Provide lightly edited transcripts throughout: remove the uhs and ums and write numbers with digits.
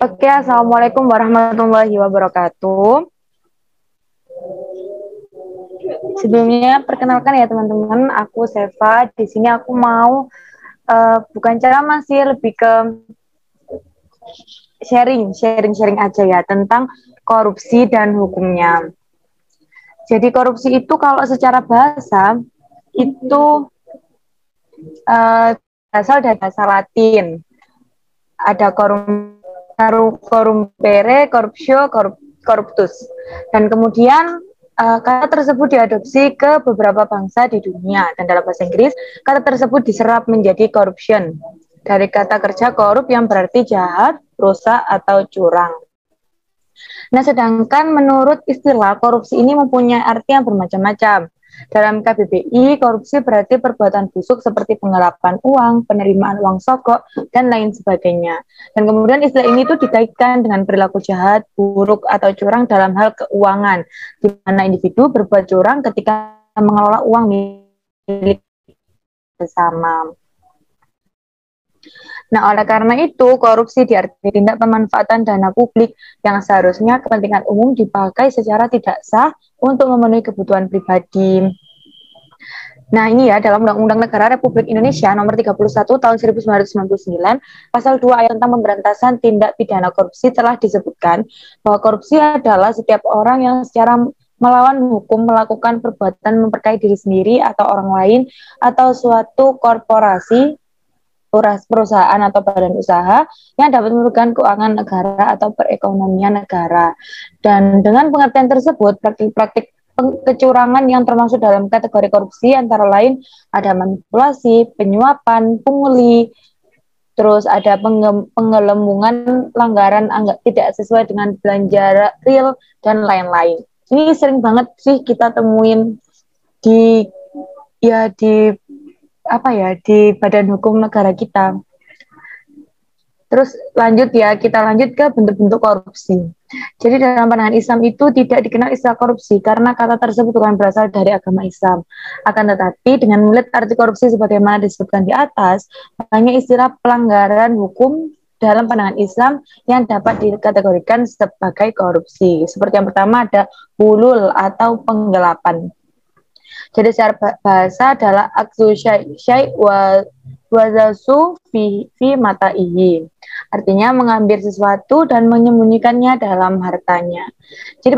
Oke, assalamualaikum warahmatullahi wabarakatuh. Sebelumnya perkenalkan ya teman-teman, aku Seva. Di sini aku mau bukan ceramah sih, lebih ke sharing aja ya tentang korupsi dan hukumnya. Jadi korupsi itu kalau secara bahasa itu berasal dari bahasa Latin. Ada corrumpere, corruptio, corruptus. Dan kemudian kata tersebut diadopsi ke beberapa bangsa di dunia. Dan dalam bahasa Inggris, kata tersebut diserap menjadi corruption. Dari kata kerja korup yang berarti jahat, rusak, atau curang. Nah, sedangkan menurut istilah korupsi ini mempunyai arti yang bermacam-macam. Dalam KBBI, korupsi berarti perbuatan busuk seperti penggelapan uang, penerimaan uang sogok, dan lain sebagainya. Dan kemudian istilah ini tuh dikaitkan dengan perilaku jahat, buruk, atau curang dalam hal keuangan, di mana individu berbuat curang ketika mengelola uang milik bersama. Nah, oleh karena itu, korupsi diartikan tindak pemanfaatan dana publik yang seharusnya kepentingan umum dipakai secara tidak sah untuk memenuhi kebutuhan pribadi. Nah, ini ya dalam Undang-Undang Negara Republik Indonesia nomor 31 tahun 1999, pasal 2 ayat tentang pemberantasan tindak pidana korupsi telah disebutkan bahwa korupsi adalah setiap orang yang secara melawan hukum melakukan perbuatan memperkaya diri sendiri atau orang lain atau suatu korporasi, perusahaan atau badan usaha yang dapat merugikan keuangan negara atau perekonomian negara. Dan dengan pengertian tersebut, praktik-praktik kecurangan yang termasuk dalam kategori korupsi antara lain ada manipulasi, penyuapan, pungli, terus ada penggelembungan, pelanggaran tidak sesuai dengan belanja real, dan lain-lain. Ini sering banget sih kita temuin di di badan hukum negara kita. Terus kita lanjut ke bentuk-bentuk korupsi. Jadi dalam pandangan Islam itu tidak dikenal istilah korupsi karena kata tersebut bukan berasal dari agama Islam. Akan tetapi dengan melihat arti korupsi sebagaimana disebutkan di atas, banyak istilah pelanggaran hukum dalam pandangan Islam yang dapat dikategorikan sebagai korupsi. Seperti yang pertama ada hulul atau penggelapan. Jadi secara bahasa adalah aksu syai wazasu fi mataihi. Artinya mengambil sesuatu dan menyembunyikannya dalam hartanya. Jadi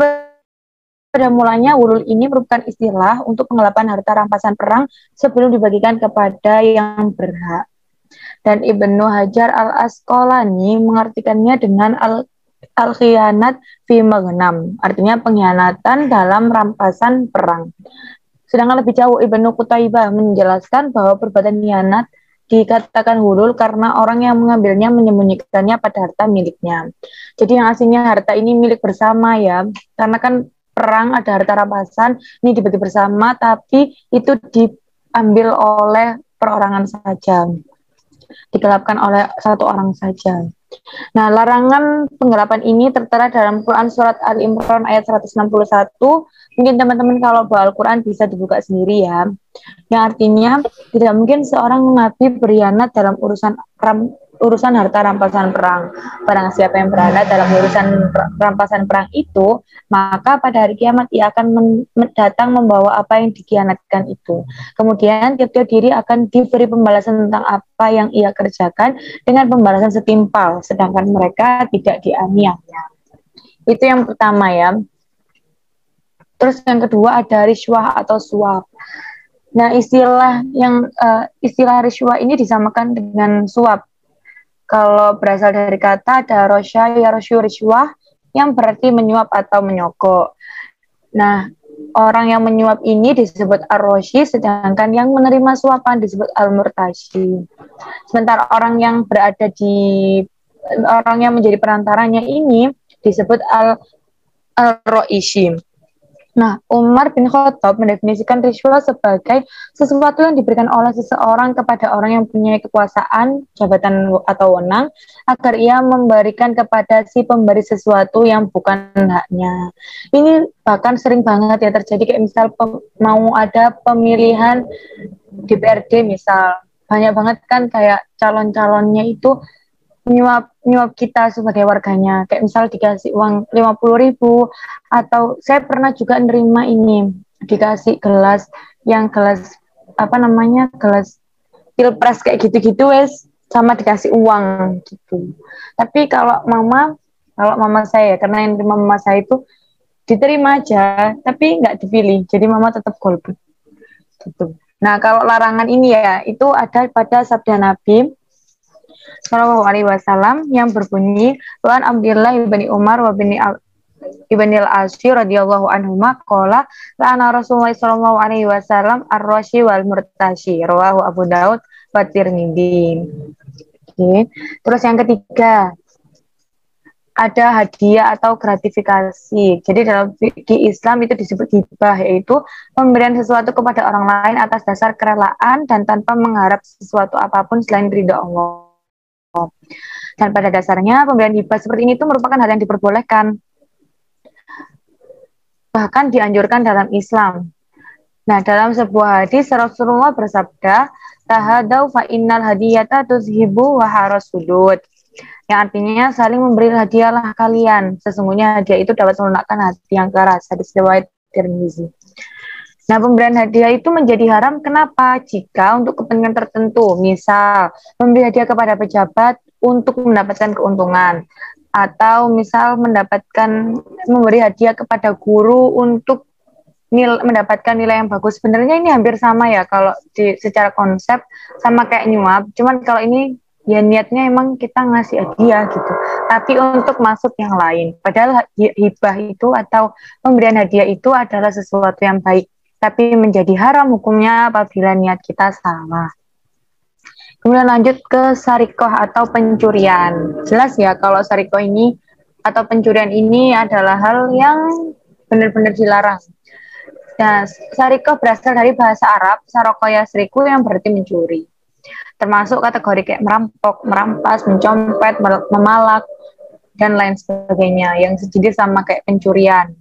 pada mulanya wulul ini merupakan istilah untuk penggelapan harta rampasan perang sebelum dibagikan kepada yang berhak. Dan Ibnu Hajar al-Asqalani mengartikannya dengan al-khiyanat fi maghnam, artinya pengkhianatan dalam rampasan perang. Sedangkan lebih jauh Ibnu Qutaibah menjelaskan bahwa perbuatan khianat dikatakan hulul karena orang yang mengambilnya menyembunyikannya pada harta miliknya. Jadi yang aslinya harta ini milik bersama ya, karena kan perang ada harta rampasan, ini dibagi bersama, tapi itu diambil oleh perorangan saja, digelapkan oleh satu orang saja. Nah, larangan penggelapan ini tertera dalam Quran Surat Al-Imran ayat 161. Mungkin teman-teman kalau bawa Al-Quran bisa dibuka sendiri ya. Yang artinya, tidak mungkin seorang mengabdi berkhianat dalam urusan harta rampasan perang. Barang siapa yang berkhianat dalam urusan rampasan perang itu, maka pada hari kiamat ia akan datang membawa apa yang dikhianatkan itu. Kemudian tiap-tiap diri akan diberi pembalasan tentang apa yang ia kerjakan dengan pembalasan setimpal, sedangkan mereka tidak dianiaya. Itu yang pertama ya. Terus yang kedua ada riswah atau suap. Nah, istilah riswah ini disamakan dengan suap. Kalau berasal dari kata ada rosya ya rosyu riswah yang berarti menyuap atau menyogok. Nah, orang yang menyuap ini disebut ar-rosyi, sedangkan yang menerima suapan disebut al-murtashi. Sementara orang yang menjadi perantaranya ini disebut al-roishi. Nah, Umar bin Khattab mendefinisikan rishwah sebagai sesuatu yang diberikan oleh seseorang kepada orang yang punya kekuasaan, jabatan atau wewenang, agar ia memberikan kepada si pemberi sesuatu yang bukan haknya. Ini bahkan sering banget ya terjadi, kayak misal mau ada pemilihan DPRD misal, banyak banget kan kayak calon-calonnya itu nyuap nyuap kita sebagai warganya, kayak misal dikasih uang 50.000, atau saya pernah juga nerima ini, dikasih gelas, yang gelas apa namanya, gelas pilpres kayak gitu-gitu wes, sama dikasih uang gitu. Tapi kalau mama saya, karena yang terima mama saya itu diterima aja tapi nggak dipilih, jadi mama tetap golput gitu. Nah, kalau larangan ini ya itu ada pada sabda Nabi Shallallahu Alaihi Wasallam yang berbunyi, "Wan Abdullah ibni Umar wa ibni al-Asyir radhiyallahu anhu maqala la'ana Rasulullah sallallahu alaihi wasallam ar-rashi wal murtashi." Rawahu Abu Daud wa Tirmidzi. Oke. Terus yang ketiga, ada hadiah atau gratifikasi. Jadi dalam fikih Islam itu disebut hibah, yaitu pemberian sesuatu kepada orang lain atas dasar kerelaan dan tanpa mengharap sesuatu apapun selain ridha Allah. Dan pada dasarnya pemberian hibah seperti ini itu merupakan hal yang diperbolehkan, bahkan dianjurkan dalam Islam. Nah, dalam sebuah hadis Rasulullah bersabda, "Tahadau fa innal hadiyata tuzhibu wa harasudud." Yang artinya saling memberi hadiahlah kalian. Sesungguhnya hadiah itu dapat melunakkan hati yang keras. Hadis riwayat Tirmizi. Nah, pemberian hadiah itu menjadi haram kenapa? Jika untuk kepentingan tertentu, misal memberi hadiah kepada pejabat untuk mendapatkan keuntungan, atau misal memberi hadiah kepada guru untuk mendapatkan nilai yang bagus. Sebenarnya ini hampir sama ya kalau secara konsep, sama kayak nyuap. Cuman kalau ini ya niatnya emang kita ngasih hadiah gitu, tapi untuk maksud yang lain. Padahal hibah itu atau pemberian hadiah itu adalah sesuatu yang baik, tapi menjadi haram hukumnya apabila niat kita salah. Kemudian lanjut ke sarikoh atau pencurian. Jelas ya kalau sarikoh ini atau pencurian ini adalah hal yang benar-benar dilarang. Nah, sarikoh berasal dari bahasa Arab saroko yasriku yang berarti mencuri. Termasuk kategori kayak merampok, merampas, mencopet, memalak, dan lain sebagainya yang sejenis sama kayak pencurian.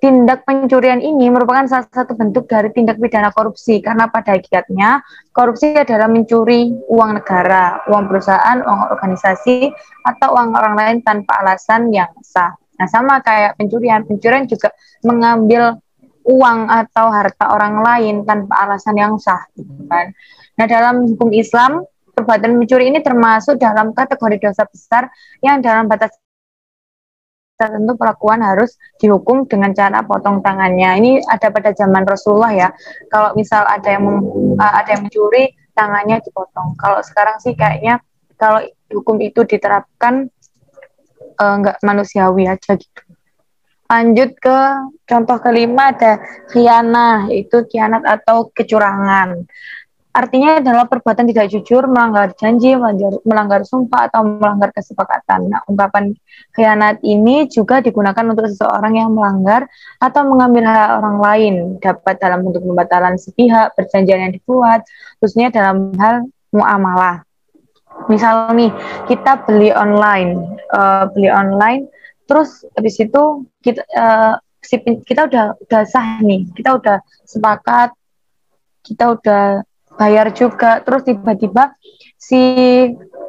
Tindak pencurian ini merupakan salah satu bentuk dari tindak pidana korupsi, karena pada hakikatnya korupsi adalah mencuri uang negara, uang perusahaan, uang organisasi, atau uang orang lain tanpa alasan yang sah. Nah, sama kayak pencurian juga mengambil uang atau harta orang lain tanpa alasan yang sah, gitu kan. Nah, dalam hukum Islam, perbuatan mencuri ini termasuk dalam kategori dosa besar yang dalam batas tertentu pelakuan harus dihukum dengan cara potong tangannya. Ini ada pada zaman Rasulullah ya. Kalau misal ada yang mencuri, tangannya dipotong. Kalau sekarang sih kayaknya kalau hukum itu diterapkan nggak manusiawi aja gitu. Lanjut ke contoh kelima, ada khianah, yaitu khianat atau kecurangan. Artinya adalah perbuatan tidak jujur, melanggar janji, melanggar sumpah, atau melanggar kesepakatan. Nah, ungkapan khianat ini juga digunakan untuk seseorang yang melanggar atau mengambil hak orang lain, dapat dalam bentuk pembatalan sepihak, perjanjian yang dibuat, khususnya dalam hal muamalah. Misal nih, kita beli online, terus habis itu kita udah sah nih, kita udah sepakat, kita udah bayar juga, terus tiba-tiba si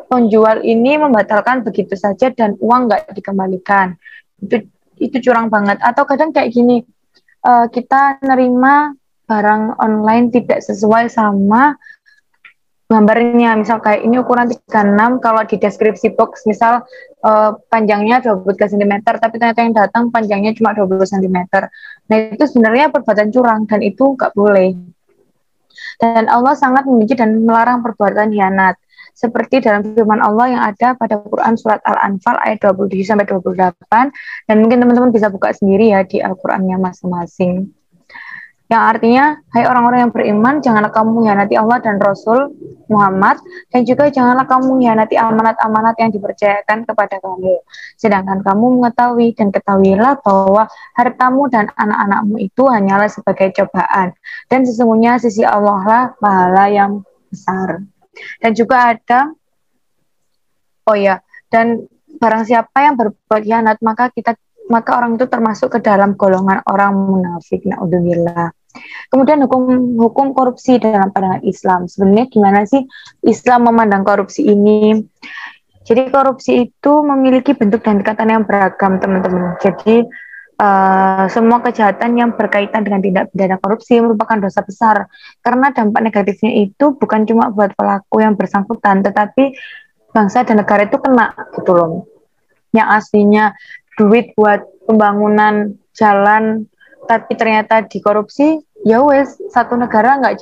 penjual ini membatalkan begitu saja dan uang nggak dikembalikan. Itu curang banget. Atau kadang kayak gini, kita nerima barang online tidak sesuai sama gambarnya, misal kayak ini ukuran 36, kalau di deskripsi box misal panjangnya 23 cm, tapi ternyata yang datang panjangnya cuma 20 cm. Nah, itu sebenarnya perbuatan curang dan itu nggak boleh. Dan Allah sangat membenci dan melarang perbuatan khianat. Seperti dalam firman Allah yang ada pada Quran surat Al-Anfal ayat 27-28, dan mungkin teman-teman bisa buka sendiri ya di Al-Qurannya masing-masing. yang artinya, hai orang-orang yang beriman, janganlah kamu mengkhianati Allah dan Rasul Muhammad, dan juga janganlah kamu mengkhianati amanat-amanat yang dipercayakan kepada kamu. Sedangkan kamu mengetahui dan ketahuilah bahwa hartamu dan anak-anakmu itu hanyalah sebagai cobaan, dan sesungguhnya sisi Allah lah pahala yang besar. Dan juga ada, oh ya, dan barang siapa yang berbuat khianat, maka orang itu termasuk ke dalam golongan orang munafik. Naudzubillah. Kemudian hukum korupsi dalam pandangan Islam. Sebenarnya gimana sih Islam memandang korupsi ini? Jadi korupsi itu memiliki bentuk dan tingkatan yang beragam, teman-teman. Jadi semua kejahatan yang berkaitan dengan tindak pidana korupsi merupakan dosa besar karena dampak negatifnya itu bukan cuma buat pelaku yang bersangkutan, tetapi bangsa dan negara itu kena gitu loh. Yang aslinya duit buat pembangunan jalan tapi ternyata dikorupsi, ya wes satu negara nggak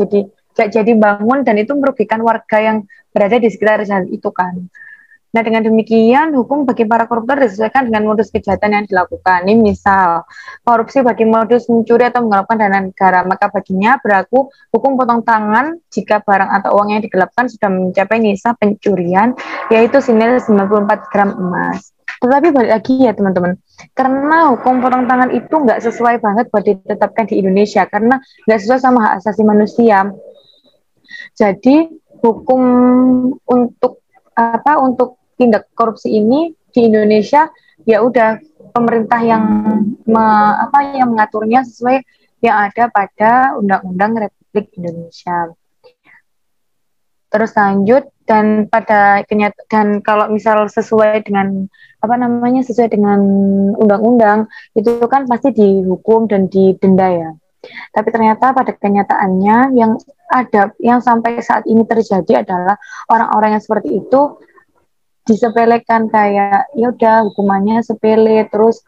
jadi bangun dan itu merugikan warga yang berada di sekitar jalan itu kan. Nah, dengan demikian, hukum bagi para koruptor disesuaikan dengan modus kejahatan yang dilakukan. Ini misal, korupsi bagi modus mencuri atau menggelapkan dana negara, maka baginya berlaku hukum potong tangan jika barang atau uang yang digelapkan sudah mencapai nisa pencurian, yaitu senilai 94 gram emas. Tetapi balik lagi ya teman-teman, karena hukum potong tangan itu nggak sesuai banget buat ditetapkan di Indonesia, karena nggak sesuai sama hak asasi manusia. Jadi, hukum untuk tindak korupsi ini di Indonesia ya udah pemerintah yang mengaturnya sesuai yang ada pada Undang-Undang Republik Indonesia. Terus lanjut dan kalau misal sesuai dengan sesuai dengan undang-undang itu kan pasti dihukum dan didenda ya. Tapi ternyata pada kenyataannya yang sampai saat ini terjadi adalah orang-orang yang seperti itu disepelekan, kayak ya udah hukumannya sepele, terus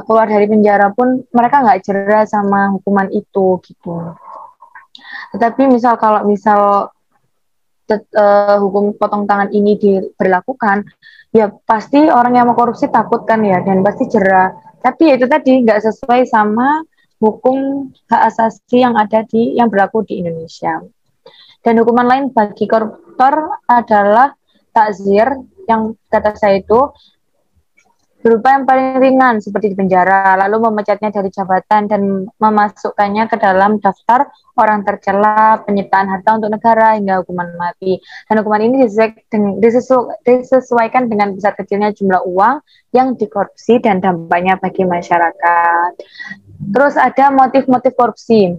keluar dari penjara pun mereka nggak jelas sama hukuman itu gitu. Tetapi kalau misal hukum potong tangan ini diberlakukan, ya pasti orang yang mau korupsi takut kan ya, dan pasti jerah. Tapi ya itu tadi nggak sesuai sama hukum hak asasi yang berlaku di Indonesia. Dan hukuman lain bagi koruptor adalah takzir, yang kata saya itu berupa yang paling ringan seperti di penjara, lalu memecatnya dari jabatan dan memasukkannya ke dalam daftar orang tercela, penyitaan harta untuk negara, hingga hukuman mati. Dan hukuman ini disesuaikan dengan besar kecilnya jumlah uang yang dikorupsi dan dampaknya bagi masyarakat. Terus ada motif-motif korupsi.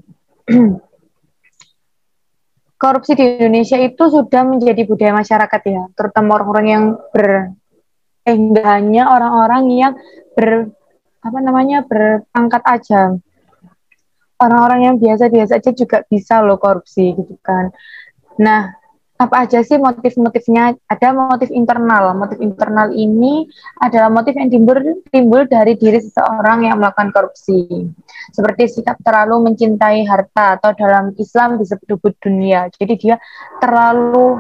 Korupsi di Indonesia itu sudah menjadi budaya masyarakat ya, terutama orang-orang yang enggak hanya orang-orang yang berpangkat aja. Orang-orang yang biasa-biasa aja juga bisa loh korupsi gitu kan. Nah, apa aja sih motif-motifnya? Ada motif internal. Motif internal ini adalah motif yang timbul dari diri seseorang yang melakukan korupsi. Seperti sikap terlalu mencintai harta, atau dalam Islam disebut hubud dunia. Jadi dia terlalu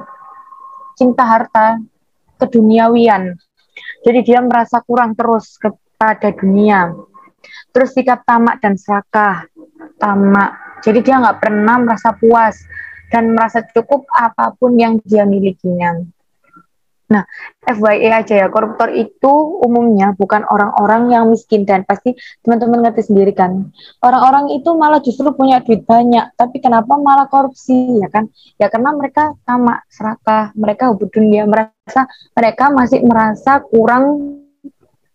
cinta harta, keduniawian. Jadi dia merasa kurang terus kepada dunia. Terus sikap tamak dan serakah. Tamak. Jadi dia nggak pernah merasa puas dan merasa cukup apapun yang dia milikinya. Nah, FYI aja ya, koruptor itu umumnya bukan orang-orang yang miskin, dan pasti teman-teman ngerti sendiri kan. Orang-orang itu malah justru punya duit banyak, tapi kenapa malah korupsi ya kan? Ya karena mereka tamak, serakah, mereka hubud dunia, mereka masih merasa kurang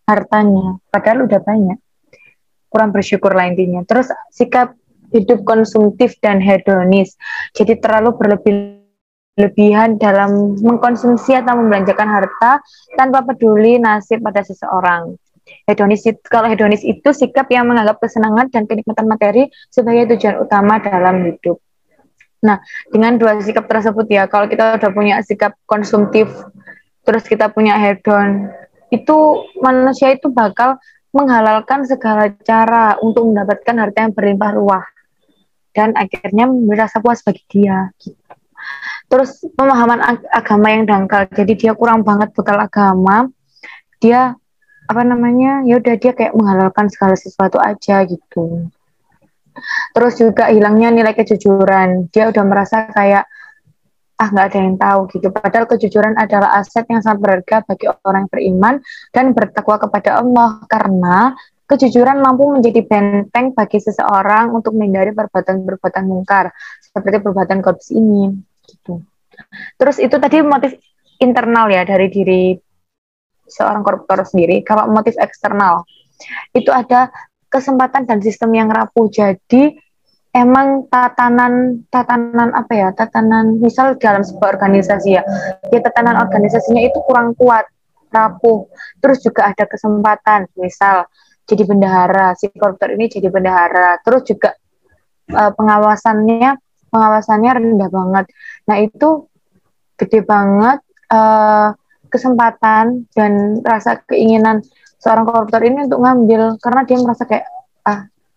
hartanya, padahal udah banyak. Kurang bersyukur lah intinya. Terus sikap hidup konsumtif dan hedonis. Jadi terlalu berlebihan dalam mengkonsumsi atau membelanjakan harta tanpa peduli nasib pada seseorang. Kalau hedonis itu sikap yang menganggap kesenangan dan kenikmatan materi sebagai tujuan utama dalam hidup. Nah, dengan dua sikap tersebut ya, kalau kita udah punya sikap konsumtif, terus kita punya hedon, itu manusia itu bakal menghalalkan segala cara untuk mendapatkan harta yang berlimpah ruah dan akhirnya merasa puas bagi dia gitu. Terus pemahaman agama yang dangkal, jadi dia kurang banget bekal agama, dia ya udah dia kayak menghalalkan segala sesuatu aja gitu. Terus juga hilangnya nilai kejujuran. Dia udah merasa kayak nggak ada yang tahu gitu. Padahal kejujuran adalah aset yang sangat berharga bagi orang yang beriman dan bertakwa kepada Allah, karena kejujuran mampu menjadi benteng bagi seseorang untuk menghindari perbuatan-perbuatan mungkar seperti perbuatan korupsi ini gitu. Terus itu tadi motif internal ya dari diri seorang koruptor sendiri. Kalau motif eksternal itu ada kesempatan dan sistem yang rapuh. Jadi emang tatanan misal dalam sebuah organisasi ya tatanan organisasinya itu kurang kuat, rapuh. Terus juga ada kesempatan misal jadi bendahara, si koruptor ini jadi bendahara. Terus juga pengawasannya rendah banget. Nah itu gede banget kesempatan dan rasa keinginan seorang koruptor ini untuk ngambil, karena dia merasa kayak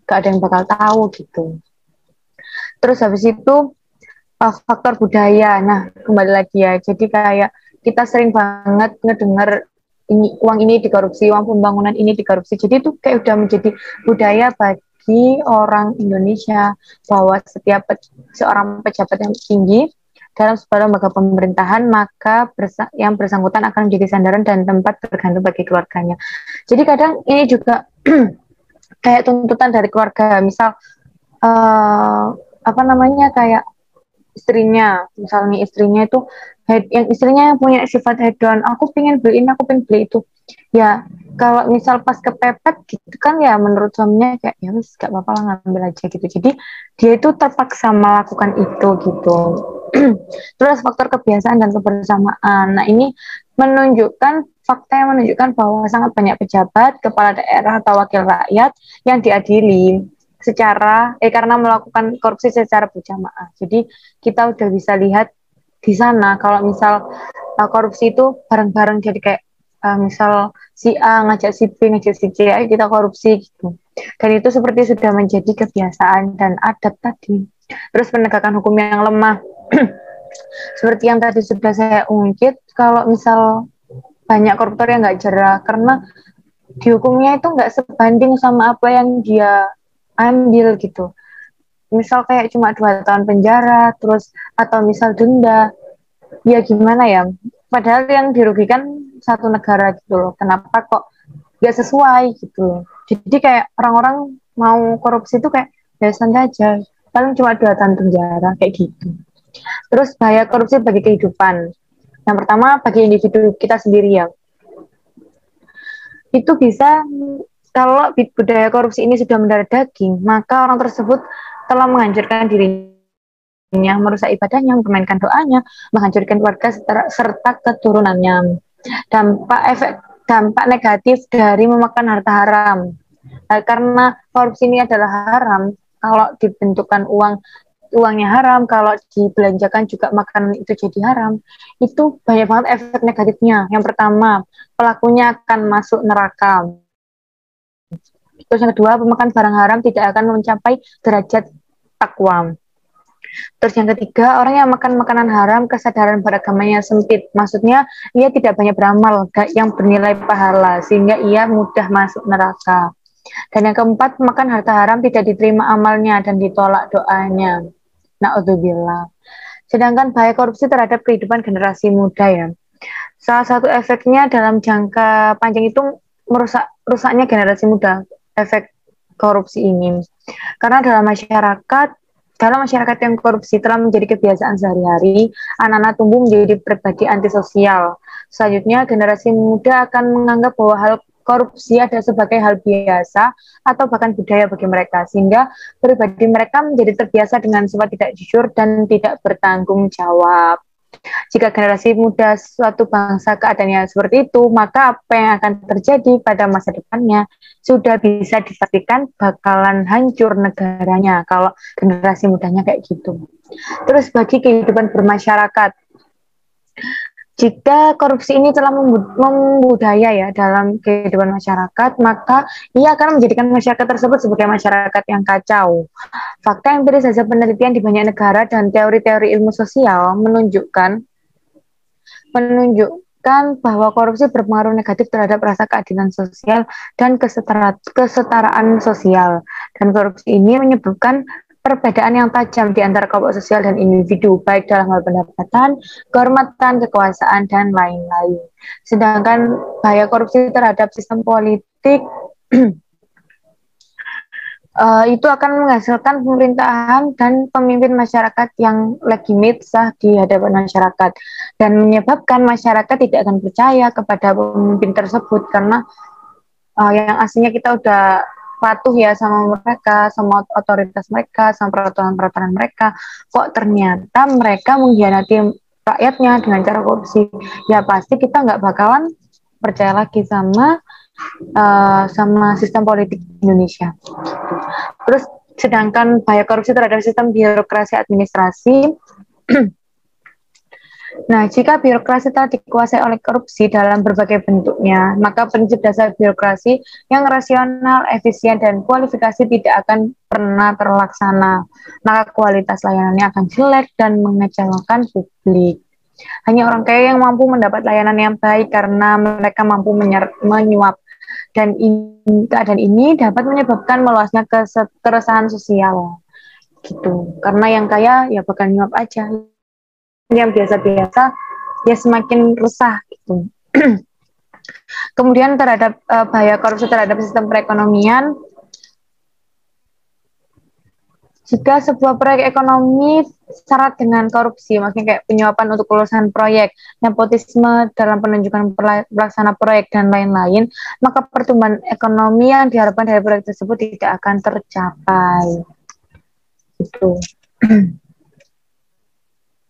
gak ada yang bakal tahu gitu. Terus habis itu faktor budaya. Nah kembali lagi ya, jadi kayak kita sering banget ngedengar uang ini dikorupsi, uang pembangunan ini dikorupsi. Jadi itu kayak udah menjadi budaya bagi orang Indonesia bahwa setiap seorang pejabat yang tinggi dalam sebuah lembaga pemerintahan, maka yang bersangkutan akan menjadi sandaran dan tempat bergantung bagi keluarganya. Jadi kadang ini juga kayak tuntutan dari keluarga, misal kayak istrinya, misalnya istrinya itu yang istrinya punya sifat hedon, aku pengen beli ini, aku pengen beli itu. Ya kalau misal pas kepepet gitu kan ya, menurut suaminya kayak ya wis gak apa-apa lah, ngambil aja gitu. Jadi dia itu terpaksa melakukan itu gitu. Terus faktor kebiasaan dan kebersamaan. Nah ini menunjukkan fakta yang menunjukkan bahwa sangat banyak pejabat, kepala daerah atau wakil rakyat yang diadili karena melakukan korupsi secara berjamaah. Jadi kita udah bisa lihat di sana kalau misal korupsi itu bareng-bareng, jadi kayak misal si A ngajak si B ngajak si C, ayo kita korupsi gitu. Dan itu seperti sudah menjadi kebiasaan dan adat tadi. Terus penegakan hukum yang lemah. Seperti yang tadi sudah saya ungkit, kalau misal banyak koruptor yang nggak jerah karena dihukumnya itu nggak sebanding sama apa yang dia ambil gitu. Misal kayak cuma 2 tahun penjara, terus atau misal denda, ya gimana ya? Padahal yang dirugikan satu negara gitu loh. Kenapa kok nggak sesuai gitu? Jadi kayak orang-orang mau korupsi itu kayak ya santai aja, paling cuma 2 tahun penjara kayak gitu. Terus bahaya korupsi bagi kehidupan. Yang pertama bagi individu kita sendiri ya. Itu bisa, kalau budaya korupsi ini sudah mendarah daging, maka orang tersebut telah menghancurkan dirinya, merusak ibadahnya, mempermainkan doanya, menghancurkan keluarga serta keturunannya. Dampak negatif dari memakan harta haram. Karena korupsi ini adalah haram, kalau dibentukkan uangnya haram, kalau dibelanjakan juga makanan itu jadi haram, itu banyak banget efek negatifnya. Yang pertama, pelakunya akan masuk neraka. Terus yang kedua, pemakan barang haram tidak akan mencapai derajat takwa. Terus yang ketiga, orang yang makan makanan haram kesadaran beragamanya sempit. Maksudnya ia tidak banyak beramal yang bernilai pahala, sehingga ia mudah masuk neraka. Dan yang keempat, makan harta haram tidak diterima amalnya dan ditolak doanya. Na'udzubillah. Sedangkan bahaya korupsi terhadap kehidupan generasi muda ya. Salah satu efeknya dalam jangka panjang itu rusaknya generasi muda, efek korupsi ini. Karena dalam masyarakat yang korupsi telah menjadi kebiasaan sehari-hari, anak-anak tumbuh menjadi pribadi antisosial. Selanjutnya, generasi muda akan menganggap bahwa hal korupsi ada sebagai hal biasa atau bahkan budaya bagi mereka, sehingga pribadi mereka menjadi terbiasa dengan sifat tidak jujur dan tidak bertanggung jawab. Jika generasi muda suatu bangsa keadaannya seperti itu, maka apa yang akan terjadi pada masa depannya sudah bisa dipastikan bakalan hancur negaranya kalau generasi mudanya kayak gitu. Terus bagi kehidupan bermasyarakat, jika korupsi ini telah membudaya ya dalam kehidupan masyarakat, maka ia akan menjadikan masyarakat tersebut sebagai masyarakat yang kacau. Fakta empiris hasil penelitian di banyak negara dan teori-teori ilmu sosial menunjukkan bahwa korupsi berpengaruh negatif terhadap rasa keadilan sosial dan kesetaraan sosial. Dan korupsi ini menyebabkan perbedaan yang tajam di antara kelompok sosial dan individu, baik dalam hal pendapatan, kehormatan, kekuasaan, dan lain-lain. Sedangkan bahaya korupsi terhadap sistem politik itu akan menghasilkan pemerintahan dan pemimpin masyarakat yang legitimate sah di hadapan masyarakat dan menyebabkan masyarakat tidak akan percaya kepada pemimpin tersebut karena yang aslinya kita udah patuh ya sama mereka, sama otoritas mereka, sama peraturan-peraturan mereka, kok ternyata mereka mengkhianati rakyatnya dengan cara korupsi, ya pasti kita nggak bakalan percaya lagi sama sistem politik Indonesia. Terus sedangkan bahaya korupsi terhadap sistem birokrasi administrasi, nah jika birokrasi telah dikuasai oleh korupsi dalam berbagai bentuknya, maka prinsip dasar birokrasi yang rasional, efisien, dan kualifikasi tidak akan pernah terlaksana, maka kualitas layanannya akan jelek dan mengecewakan publik. Hanya orang kaya yang mampu mendapat layanan yang baik karena mereka mampu menyuap. Dan keadaan ini dapat menyebabkan meluasnya keresahan sosial gitu. Karena yang kaya ya bakal nyuap aja, yang biasa-biasa ya semakin resah gitu. Kemudian terhadap bahaya korupsi terhadap sistem perekonomian, jika sebuah proyek ekonomi syarat dengan korupsi, maksudnya kayak penyuapan untuk kelulusan proyek, nepotisme dalam penunjukan pelaksana proyek, dan lain-lain, maka pertumbuhan ekonomi yang diharapkan dari proyek tersebut tidak akan tercapai. Gitu.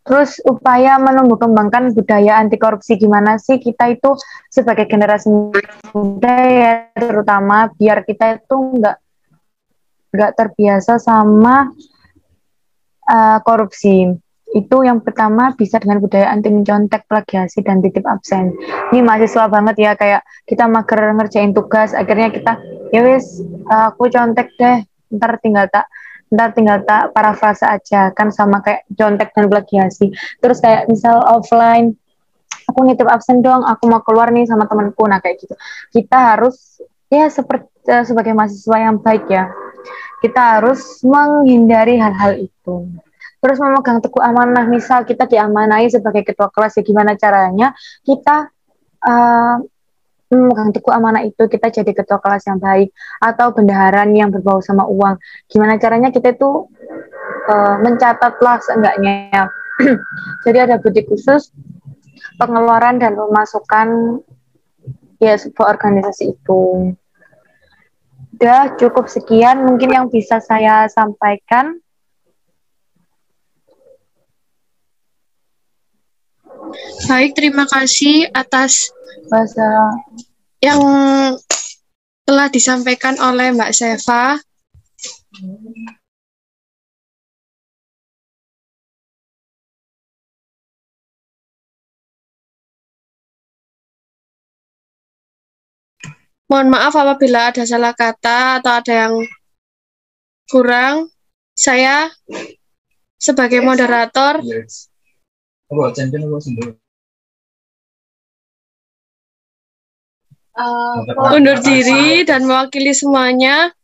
Terus upaya menumbuh kembangkan budaya anti korupsi, gimana sih kita itu sebagai generasi muda ya, terutama biar kita itu nggak terbiasa sama korupsi. Itu yang pertama bisa dengan budaya anti mencontek, plagiasi, dan titip absen. Ini mahasiswa banget ya, kayak kita mager ngerjain tugas, akhirnya kita ya wis aku contek deh, ntar tinggal tak parafrase aja, kan sama kayak contek dan plagiasi. Terus kayak misal offline, aku nitip absen dong, aku mau keluar nih sama temanku, nah kayak gitu. Kita harus ya seperti sebagai mahasiswa yang baik ya, kita harus menghindari hal-hal itu. Terus memegang teguh amanah, misal kita diamanai sebagai ketua kelas, ya gimana caranya kita memegang teguh amanah itu, kita jadi ketua kelas yang baik, atau bendaharaan yang berbau sama uang. Gimana caranya kita itu mencatatlah seenggaknya. Jadi ada budi khusus pengeluaran dan pemasukan ya sebuah organisasi itu. Udah cukup sekian mungkin yang bisa saya sampaikan. Baik, terima kasih atas Bahasa yang telah disampaikan oleh Mbak Seva. Mohon maaf apabila ada salah kata atau ada yang kurang. Saya sebagai moderator undur diri dan mewakili semuanya.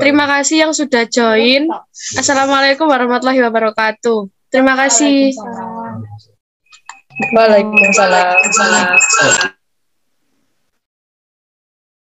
Terima kasih yang sudah join. Assalamualaikum warahmatullahi wabarakatuh. Terima kasih. Waalaikumsalam.